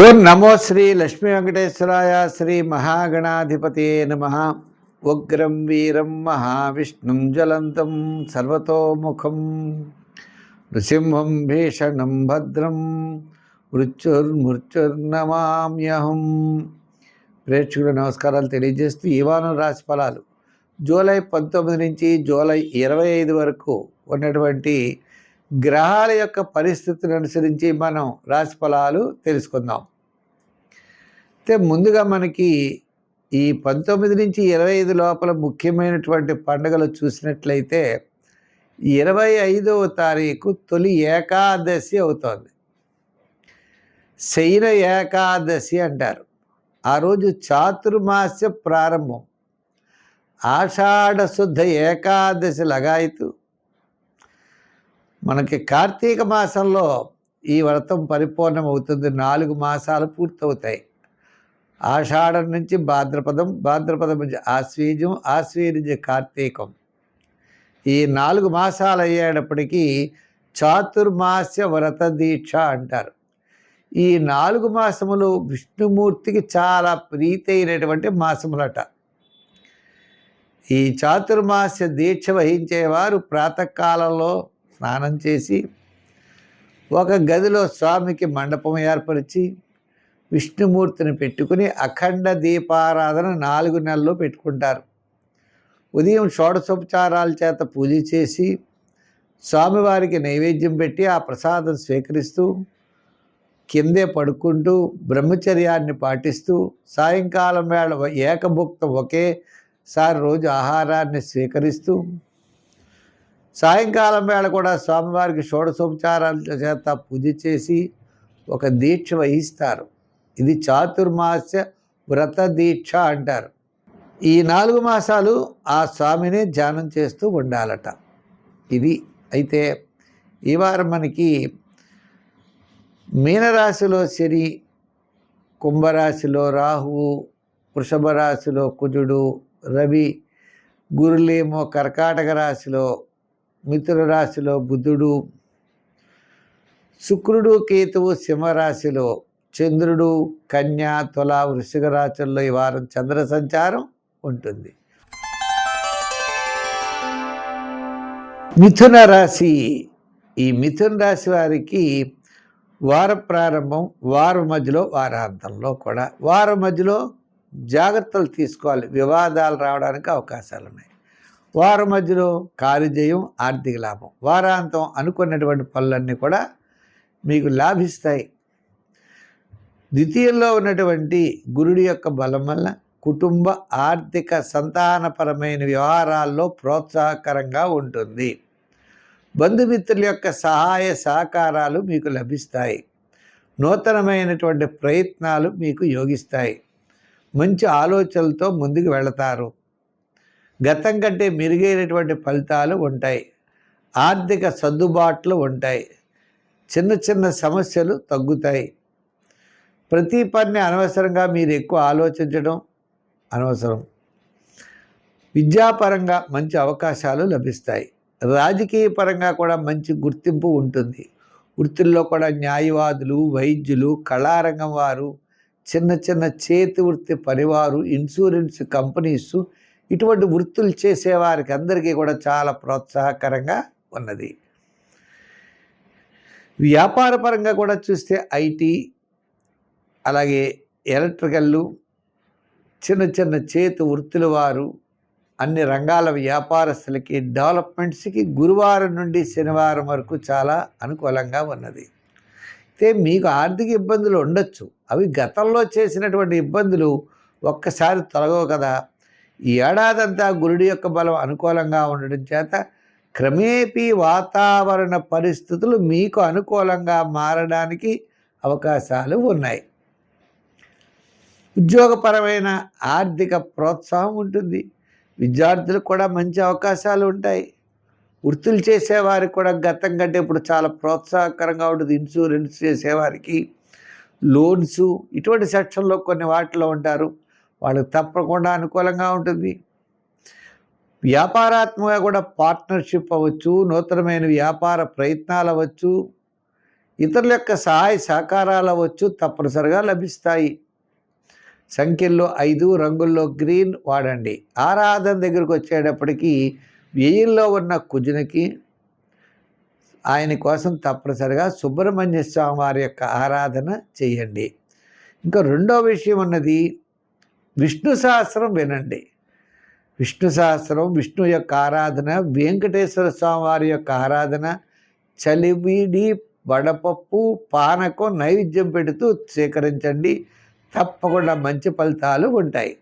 ఓం నమో శ్రీ లక్ష్మీ వెంకటేశ్వరాయ శ్రీ మహాగణాధిపతే నమః. ఉగ్రం వీరం మహావిష్ణుం జ్వలంతం సర్వతోముఖం నృసింహం భీషణం భద్రం మృత్యుర్నమామ్యహం. ప్రేక్షకుల నమస్కారాలు తెలియజేస్తూ ఈ వారం రాశి ఫలాలు జూలై 19 నుంచి జూలై 25 వరకు ఉన్నటువంటి గ్రహాల యొక్క పరిస్థితిని అనుసరించి మనం రాశి ఫలాలు తెలుసుకుందాం. అయితే ముందుగా మనకి ఈ 19 నుంచి 25 లోపల ముఖ్యమైనటువంటి పండుగలు చూసినట్లయితే 25వ తారీఖు తొలి ఏకాదశి అవుతోంది. శయన ఏకాదశి అంటారు. ఆ రోజు చాతుర్మాస్య ప్రారంభం. ఆషాఢ శుద్ధ ఏకాదశి లగాయతు. మనకి కార్తీక మాసంలో ఈ వ్రతం పరిపూర్ణమవుతుంది. 4 మాసాలు పూర్తవుతాయి. ఆషాఢం నుంచి భాద్రపదం, భాద్రపదం నుంచి ఆశ్వీజం, ఆశ్వీజం నుంచి కార్తీకం. ఈ 4 మాసాలు అయ్యేటప్పటికీ చాతుర్మాస్య వ్రత దీక్ష అంటారు. ఈ 4 మాసములు విష్ణుమూర్తికి చాలా ప్రీతి అయినటువంటి మాసములట. ఈ చాతుర్మాస్య దీక్ష వహించేవారు ప్రాతకాలంలో స్నానం చేసి ఒక గదిలో స్వామికి మండపం ఏర్పరిచి విష్ణుమూర్తిని పెట్టుకుని అఖండ దీపారాధన 4 నెలలు పెట్టుకుంటారు. ఉదయం షోడశోపచారాల చేత పూజ చేసి స్వామివారికి నైవేద్యం పెట్టి ఆ ప్రసాదం స్వీకరిస్తూ కిందే పడుకుంటూ బ్రహ్మచర్యాన్ని పాటిస్తూ సాయంకాలం వేళ ఏకభుక్తం ఒకేసారి రోజు ఆహారాన్ని స్వీకరిస్తూ సాయంకాలం వేళ కూడా స్వామివారికి షోడశోపచారాల చేత పూజ చేసి ఒక దీక్ష వహిస్తారు. ఇది చాతుర్మాస్య వ్రత దీక్ష అంటారు. ఈ 4 మాసాలు ఆ స్వామిని ధ్యానం చేస్తూ ఉండాలట. ఇది అయితే ఈ వారం మనకి మీనరాశిలో శని, కుంభరాశిలో రాహువు, వృషభ రాశిలో కుజుడు, రవి, గురులేమో కర్కాటక రాశిలో, మిథున రాశిలో బుధుడు, శుక్రుడు, కేతువు సింహరాశిలో, చంద్రుడు కన్యా, తుల, వృశ్చిక రాశుల్లో ఈ వారం చంద్ర సంచారం ఉంటుంది. మిథున రాశి. ఈ మిథున రాశి వారికి వార ప్రారంభం, వారం మధ్యలో, వారాంతంలో కూడా వారం మధ్యలో జాగ్రత్తలు తీసుకోవాలి. వివాదాలు రావడానికి అవకాశాలు ఉన్నాయి. వారం మధ్యలో కార్యజయం, ఆర్థిక లాభం. వారాంతం అనుకున్నటువంటి పనులన్నీ కూడా మీకు లాభిస్తాయి. ద్వితీయంలో ఉన్నటువంటి గురుడి యొక్క బలం వల్ల కుటుంబ, ఆర్థిక, సంతానపరమైన వ్యవహారాల్లో ప్రోత్సాహకరంగా ఉంటుంది. బంధుమిత్రుల యొక్క సహాయ సహకారాలు మీకు లభిస్తాయి. నూతనమైనటువంటి ప్రయత్నాలు మీకు యోగిస్తాయి. మంచి ఆలోచనలతో ముందుకు వెళతారు. గతం కంటే మెరుగైనటువంటి ఫలితాలు ఉంటాయి. ఆర్థిక సర్దుబాట్లు ఉంటాయి. చిన్న చిన్న సమస్యలు తగ్గుతాయి. ప్రతి పని అనవసరంగా మీరు ఎక్కువ ఆలోచించడం అనవసరం. విద్యాపరంగా మంచి అవకాశాలు లభిస్తాయి. రాజకీయ పరంగా కూడా మంచి గుర్తింపు ఉంటుంది. వృత్తుల్లో కూడా న్యాయవాదులు, వైద్యులు, కళారంగం వారు, చిన్న చిన్న చేతి వృత్తి పనివారు, ఇన్సూరెన్స్ కంపెనీసు, ఇటువంటి వృత్తులు చేసేవారికి అందరికీ కూడా చాలా ప్రోత్సాహకరంగా ఉన్నది. వ్యాపార పరంగా కూడా చూస్తే ఐటీ, అలాగే ఎలక్ట్రికల్లు, చిన్న చిన్న చేతి వృత్తుల వారు, అన్ని రంగాల వ్యాపారస్తులకి, డెవలప్మెంట్స్కి గురువారం నుండి శనివారం వరకు చాలా అనుకూలంగా ఉన్నది. అయితే మీకు ఆర్థిక ఇబ్బందులు ఉండొచ్చు. అవి గతంలో చేసినటువంటి ఇబ్బందులు ఒక్కసారి తొలగవు కదా. ఈ ఏడాదంతా గురుడి యొక్క బలం అనుకూలంగా ఉండడం చేత క్రమేపీ వాతావరణ పరిస్థితులు మీకు అనుకూలంగా మారడానికి అవకాశాలు ఉన్నాయి. ఉద్యోగపరమైన ఆర్థిక ప్రోత్సాహం ఉంటుంది. విద్యార్థులకు కూడా మంచి అవకాశాలు ఉంటాయి. వృత్తులు చేసేవారికి కూడా గతం కంటే ఇప్పుడు చాలా ప్రోత్సాహకరంగా ఉంటుంది. ఇన్సూరెన్స్ చేసేవారికి, లోన్స్, ఇటువంటి సెక్షన్లో కొన్ని వాటిలో ఉంటారు. వాళ్ళకి తప్పకుండా అనుకూలంగా ఉంటుంది. వ్యాపారాత్మకంగా కూడా పార్ట్నర్షిప్ అవ్వచ్చు, నూతనమైన వ్యాపార ప్రయత్నాలు అవ్వచ్చు. ఇతరుల యొక్క సహాయ సహకారాల వచ్చు తప్పనిసరిగా లభిస్తాయి. సంఖ్యల్లో 5, రంగుల్లో గ్రీన్ వాడండి. ఆరాధన దగ్గరకు వచ్చేటప్పటికి వ్యయంలో ఉన్న కుజునికి ఆయన కోసం తప్పనిసరిగా సుబ్రహ్మణ్య స్వామి వారి యొక్క ఆరాధన చేయండి. ఇంకా రెండో విషయం ఉన్నది, విష్ణు సహస్రం వినండి. విష్ణు సహస్రం, విష్ణు యొక్క ఆరాధన, వెంకటేశ్వర స్వామి వారి యొక్క ఆరాధన, చలివిడి వడపప్పు పానకం నైవేద్యం పెడుతూ స్వీకరించండి. తప్పకుండా మంచి ఫలితాలు ఉంటాయి.